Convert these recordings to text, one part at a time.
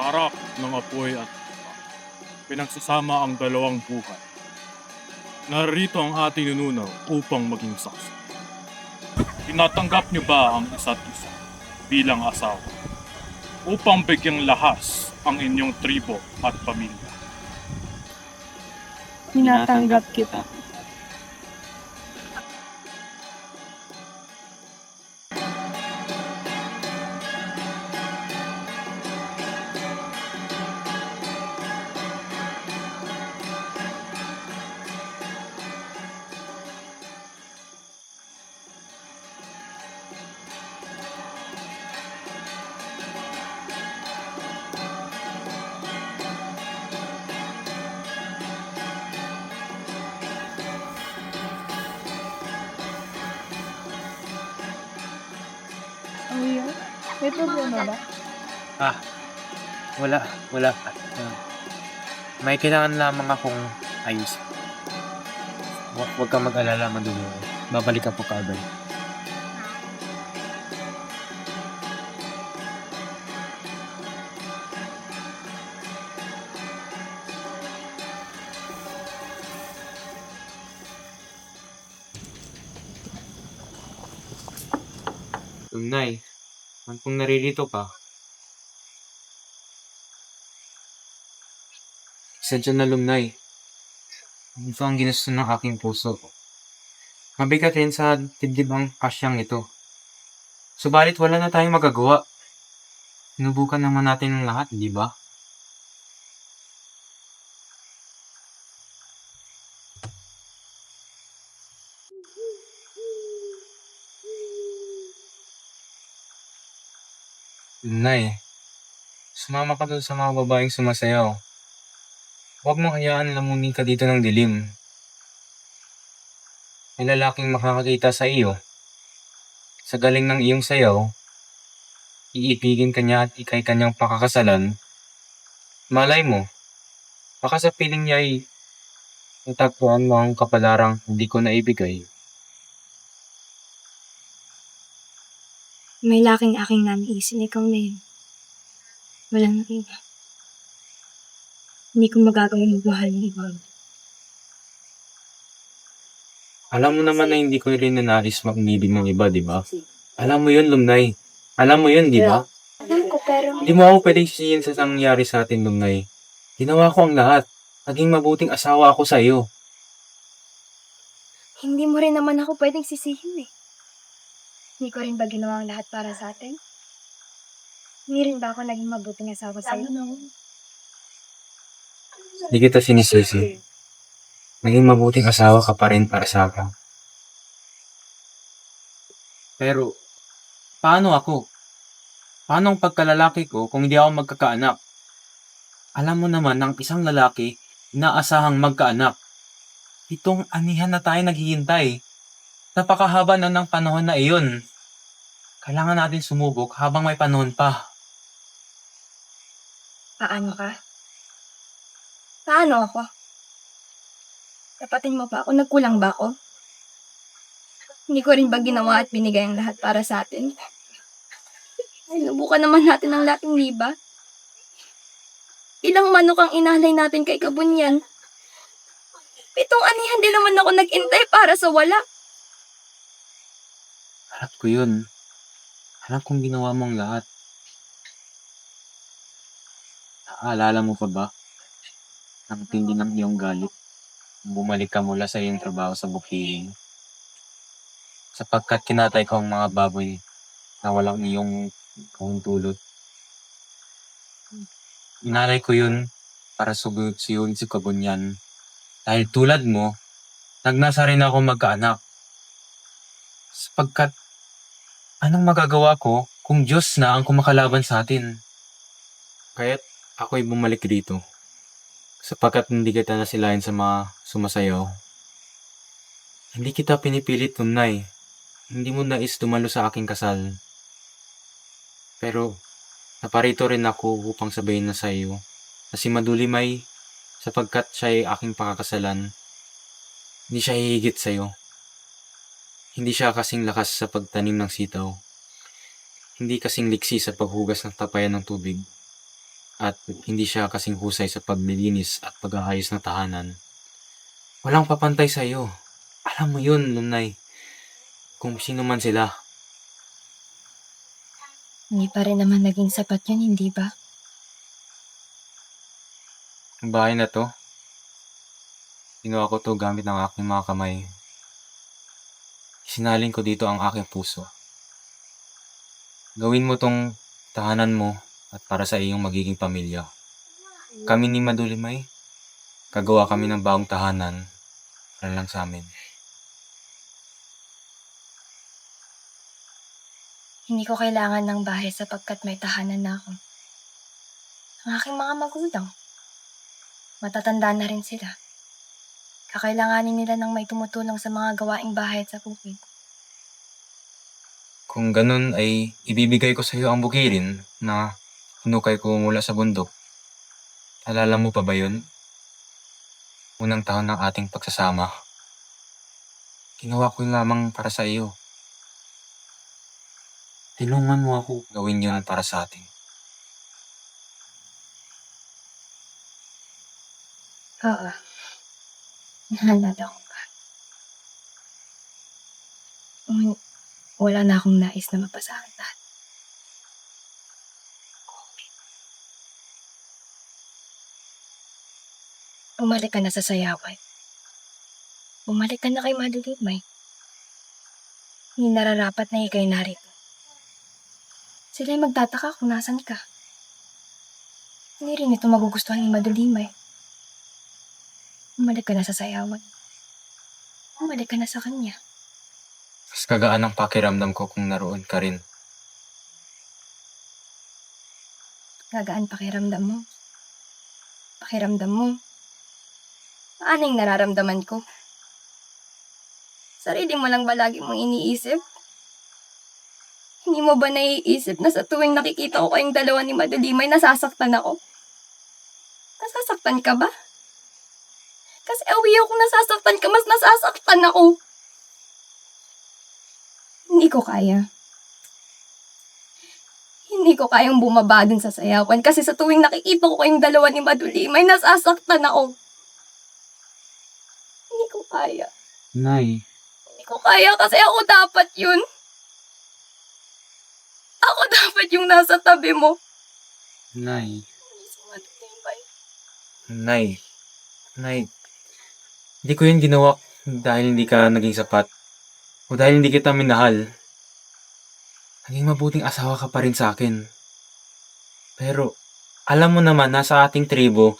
harap ng apoy at pinagsasama ang dalawang buhay. Narito ang ating nununaw upang maging saksi. Tinatanggap niyo ba ang isa't isa bilang asawa upang bigyang lahas ang inyong tribo at pamilya? Tinatanggap kita. Ano yun? May problema ba? Wala. May kailangan lamang akong ayos. Huwag kang mag-alala, Madulo. Babalik ako kaagad. Nay, kung naririto ka, sadya na lumnay. Ito ang ginusto ng aking puso. Mabigat rin sa dibdib ang kasyang ito. Subalit wala na tayong magagawa. Sinubukan naman natin ang lahat, di ba? Nay, sumama ka dun sa mga babaeng sumasayaw. Huwag mong hayaan lamunin ka dito ng dilim. May lalaking makakakita sa iyo. Sa galing ng iyong sayaw, iibigin ka niya at ikay kanyang pakakasalan. Malay mo, baka sa piling niya ay natagpuan mo ang kapalarang hindi ko naibigay. May laking aking nanaisin, ikaw na yun. Walang iba. Hindi ko magagawa ng buhay ng iba. Alam mo naman na hindi ko rin nanais mag-ibig ng iba, di ba? Alam mo yun, Lumnay. Alam mo yun, di ba? Alam ko, pero Hindi mo ako pwedeng sisihin sa nangyari sa atin, Lumnay. Ginawa ko ang lahat. Naging mabuting asawa ako sa iyo. hindi mo rin naman ako pwedeng sisihin eh. Hindi ko rin ba ginawa ang lahat para sa atin? Hindi rin ba ako naging mabuting asawa sa'yo? Hindi kita sinisisi. Naging mabuting asawa ka pa rin para sa akin. Pero, paano ako? Paano ang pagkalalaki ko kung hindi ako magkakaanak? Alam mo naman ng isang lalaki, inaasahang magkaanak. Itong anihan na tayo naghihintay. Napakahaba na ng panahon na iyon. Kailangan natin sumubok habang may panahon pa. Paano ka? Paano ako? Tapatin mo ba ako? Nagkulang ba ako? Hindi ko rin ba ginawa at binigay ang lahat para sa atin? Sinubukan naman natin ang lahat, hindi ba? Ilang manok ang inalay natin kay Kabunyan. 7 anihan din naman ako nag-intay para sa wala. Alam ko yun. Alam kong ginawa mong lahat. Aalala mo pa ba? Ang tindi ng iyong galit. Bumalik ka mula sa iyong trabaho sa bukiding. Sapagkat kinatay ko ang mga baboy na walang iyong kahintulot. Inalay ko yun para suyod si Kabunyan. Dahil tulad mo, nagnasa rin ako magkaanak. Sapagkat anong magagawa ko kung Diyos na ang kumakalaban sa atin? Kaya't ako'y bumalik dito. Sapagkat hindi kita nasilayan sa mga sumasayaw. Hindi kita pinipilit, Tunay. Hindi mo nais dumalo sa aking kasal. Pero naparito rin ako upang sabihin na sa iyo na si Madulimay, sapagkat siya ay aking pakakasalan, hindi siya hihigit sa iyo. Hindi siya kasing lakas sa pagtanim ng sitaw. Hindi kasing liksi sa paghugas ng tapayan ng tubig. at hindi siya kasing husay sa paglilinis at pag-aayos ng tahanan. Walang papantay sa iyo. Alam mo yun, Lunay. Kung sino man sila. Hindi pa rin naman naging sapat yun, hindi ba? Ang bahay na to, ginawa ko to gamit ng aking mga kamay. Sinalin ko dito ang aking puso. Gawin mo tong tahanan mo at para sa iyong magiging pamilya. Kami ni Madulimay, kagawa kami ng bagong tahanan para lang sa amin. Hindi ko kailangan ng bahay sapagkat may tahanan na ako. Ang aking mga magulang. Matatanda na rin sila. Kakailanganin nila ng may tumutulong sa mga gawaing bahay at sa bukid. Kung ganun ay ibibigay ko sa iyo ang bukirin na hinukay ko mula sa bundok. Alala mo pa ba yun? Unang taon ng ating pagsasama. Ginawa ko yun lamang para sa iyo. Tinungan mo ako gawin yun para sa atin. Oo. Naalala ko pa. Wala na akong nais na mapasakit lahat. Bumalik ka na sa sayawan. Bumalik ka na kay Madulimay. Hindi nararapat na ikay narito. Sila'y magtataka kung nasan ka. Hindi rin ito magugustuhan ni Madulimay. Bumalik ka na sa sayawan. Bumalik ka na sa kanya. Mas kagaan ang pakiramdam ko kung naroon ka rin. Gagaan pakiramdam mo. Pakiramdam mo. Paano yung nararamdaman ko? Sarili mo lang ba lagi mong iniisip? Hindi mo ba naiisip na sa tuwing nakikita ko kayong dalawa ni Madulimay, nasasaktan ako? Nasasaktan ka ba? Kasi awi ako nasasaktan ka, mas nasasaktan ako. Hindi ko kaya. Hindi ko kayang bumaba dun sa sayawan kasi sa tuwing nakikita ko kayong dalawa ni Madulimay, nasasaktan ako. Hindi ko kaya. Nay, Hindi ko kaya kasi ako dapat yun. Ako dapat yung nasa tabi mo. Nay, Hindi si Madulimay. Nay, hindi ko yun ginawa dahil hindi ka naging sapat o dahil hindi kita minahal. Naging mabuting asawa ka pa rin sa akin. Pero, alam mo naman na sa ating tribo,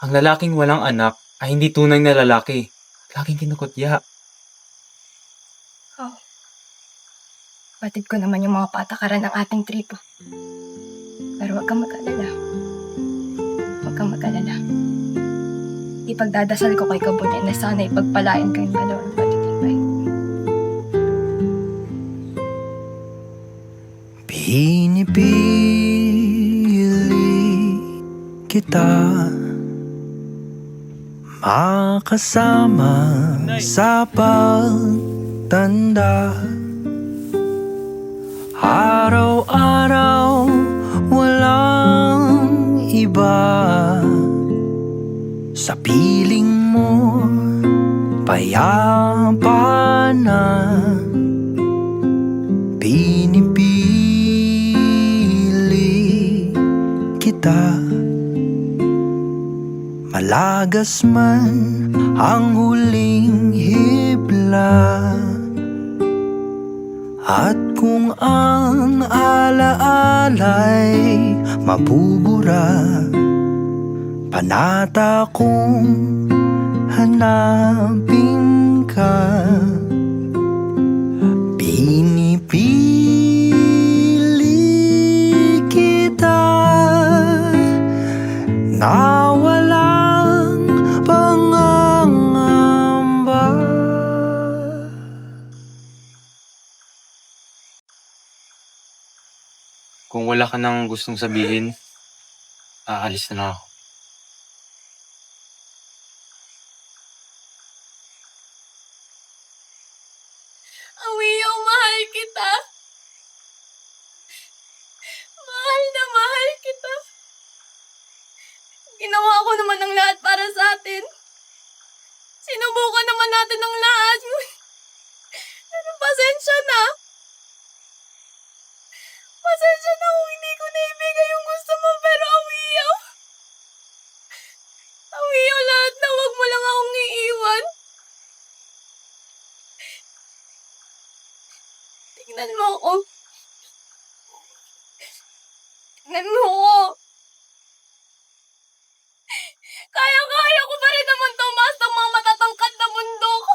ang lalaking walang anak ay hindi tunay na lalaki. Laging kinukutya. Oh. Batid ko naman yung mga patakaran ng ating tripo. Pero huwag kang mag-alala. Huwag kang mag-alala. Ipagdadasal ko kay Kabunay na sana ipagpalain kayong dalawang Madulimay. Pinipili kita makasama sa pagtanda. Araw-araw walang iba. Sa piling mo payapa na. Pinipili kita. Malagas man ang huling hibla. At kung ang alaala'y mabubura, panata kong hanapin ka. Pinipili kita na walang pangangamba. Kung wala ka nang gustong sabihin, aalis na ako. Awiyo, mahal kita. Mahal na mahal kita. ang lahat para sa atin. Sinubukan naman natin ang lahat. Pero pasensya na. Pasensya na kung hindi ko naibigay yung gusto mo, pero awiyaw. Awiyaw lahat na wag mo lang akong iiwan. Tingnan mo ako. Tingnan mo ako. Kaya-kaya ko pa rin naman tumaas ng mga matatangkad na bundok.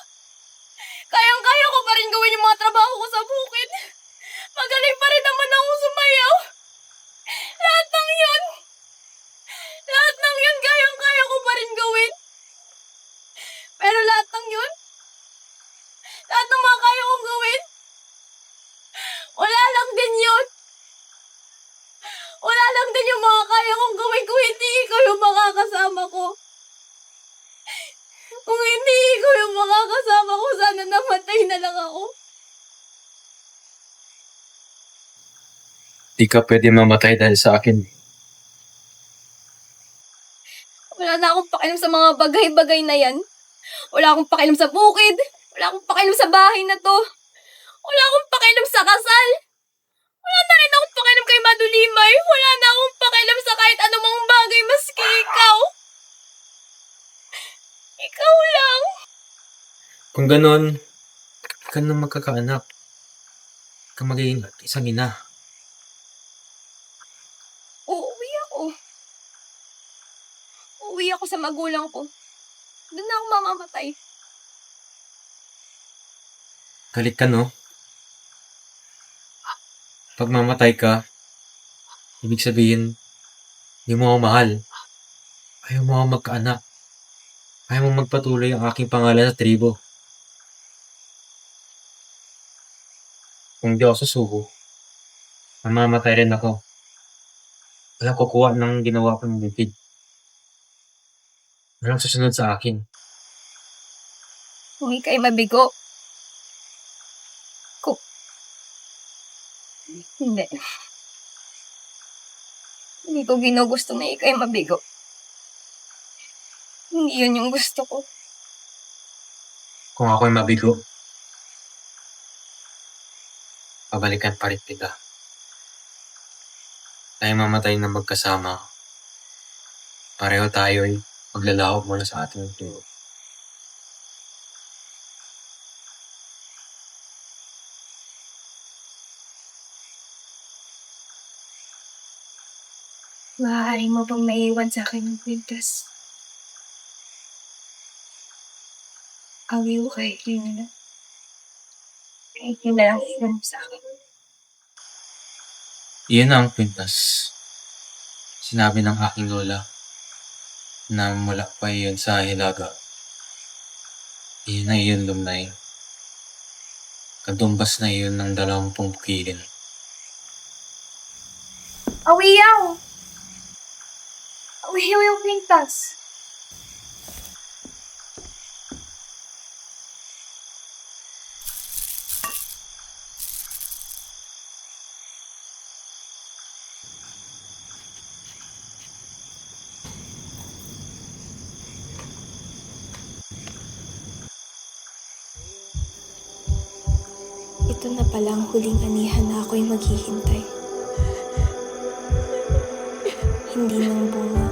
Kayang-kaya ko pa rin gawin yung mga trabaho ko sa bukid. Magaling pa rin naman ako sumayaw. Lahat ng yun. Lahat ng yun, kayang-kaya ko pa rin gawin. Pero lahat ng yun, lahat ng mga kaya kong gawin, wala lang din yun. Wala lang din yung mga kaya kong gawin kung hindi ikaw yung makakasama ko. Kung hindi ikaw yung makakasama ko, sana namatay na lang ako. Di ka pwede mamatay dahil sa akin. Wala na akong pakialam sa mga bagay-bagay na yan. Wala akong pakialam sa bukid. Wala akong pakialam sa bahay na to. Wala akong pakialam sa kasal. Wala na rin akong pakialam kay Madulimay. Wala na akong pakialam sa kahit anumang bagay maski ikaw. Ikaw lang. Kung ganon, ka na magkakaanak. Ka magiging isang ina. Uuwi ako. Uuwi ako sa magulang ko. Doon na ako mamamatay. Galit ka, no? Pag mamatay ka, ibig sabihin, hindi mo ako mahal. Ayaw mo ako magkaanak. Ayaw mo magpatuloy ang aking pangalan sa tribo. Kung di ako susuko, mamamatay rin ako. Walang kukuha ng ginawa ko ng bibig. Walang susunod sa akin. Kung ika'y mabigo. Hindi. Hindi ko ginugusto na ika'y mabigo. Hindi yun yung gusto ko. Kung ako'y mabigo, pabalikan pa rin kita. Tayo mamatay na magkasama. Pareho tayo'y maglalahok mula sa ating tuyo. Maaari mo bang maiwan sa akin ng kwintas? Awi ko kahit yun na lang. Kahit yun na lang iwan mo sa akin. Iyon ang kwintas. Sinabi ng aking lola na mula pa iyon sa hilaga. Iyon na iyon lumnay. Kadumbas na iyon ng 20 bukilin. Awiyaw! Awiyaw yung kwintas. Ito na pala ang huling anihan na ako'y maghihintay. Hindi ng bunga,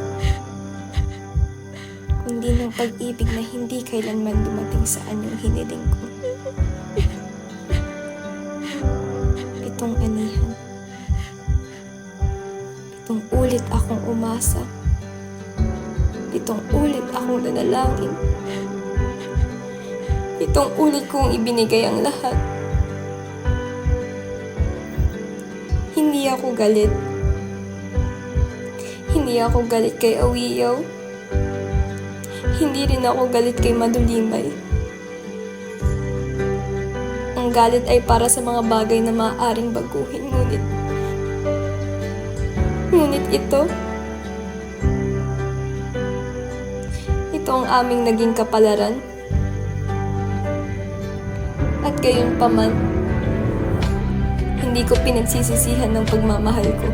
kundi ng pag-ibig na hindi kailanman dumating sa anyong hiniling ko. Pitong anihan. Pitong ulit akong umasa. Pitong ulit akong nanalangin. Pitong ulit kong ibinigay ang lahat. Hindi ako galit. Hindi ako galit kay Awiyaw. Hindi rin ako galit kay Madulimay. Ang galit ay para sa mga bagay na maaaring baguhin, ngunit ito ang aming naging kapalaran. At gayon pa man, hindi ko pinagsisisihan ng pagmamahal ko.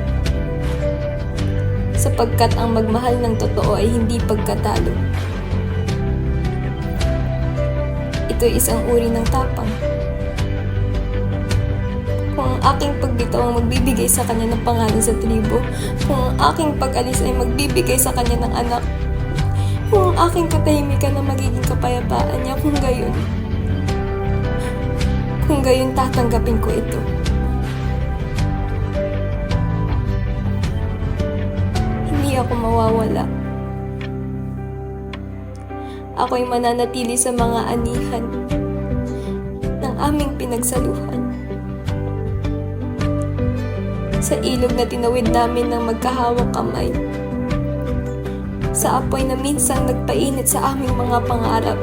sapagkat ang magmahal ng totoo ay hindi pagkatalo. Ito'y isang uri ng tapang. Kung ang aking pagbitaw ang magbibigay sa kanya ng pangalan sa tribo, kung ang aking pag-alis ay magbibigay sa kanya ng anak, kung ang aking katahimikan na magiging kapayapaan niya, kung gayon tatanggapin ko ito. Hindi ako mawawala. Ako'y mananatili sa mga anihan ng aming pinagsaluhan. Sa ilog na tinawid namin ng magkahawak kamay. Sa apoy na minsang nagpainit sa aming mga pangarap.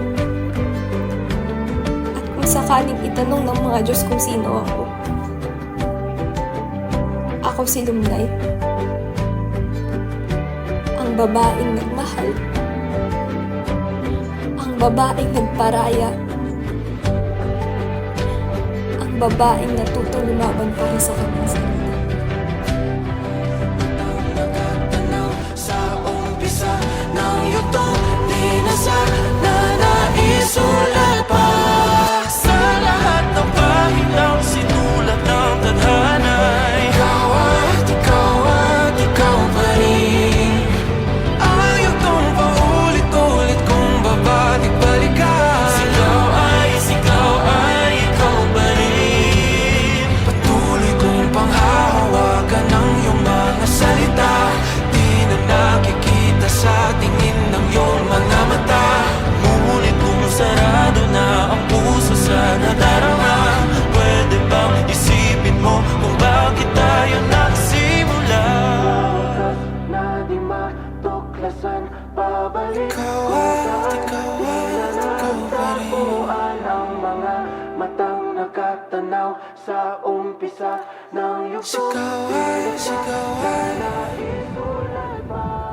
At kung sakaling itanong ng mga Diyos kung sino ako, ako si Lumlay. Ang babaeng nagmahal. Ang babaeng nagparaya. Ang babaeng natutong lumaban para sa kanyang sarili. Na naisulat pa sa lahat ng pahinang sinulat ng tadhana. Ikaw pa rin. Ayaw tong paulit-ulit kong babalik balikan. Sigaw ay ikaw pa rin. Patuloy kong panghahawakan ng iyong mga salita. Di na nakikita sa tingin ng iyong mga mata. Ngunit kung sarado na ang puso sa nadarama, pwede bang isipin mo kung bakit tayo nagsimula? Na di matuklasan, babalik. Ikaw pa rin. Ang mga matang nakatanaw sa umpisa ng yugto. Sigaw ay naisulat pa.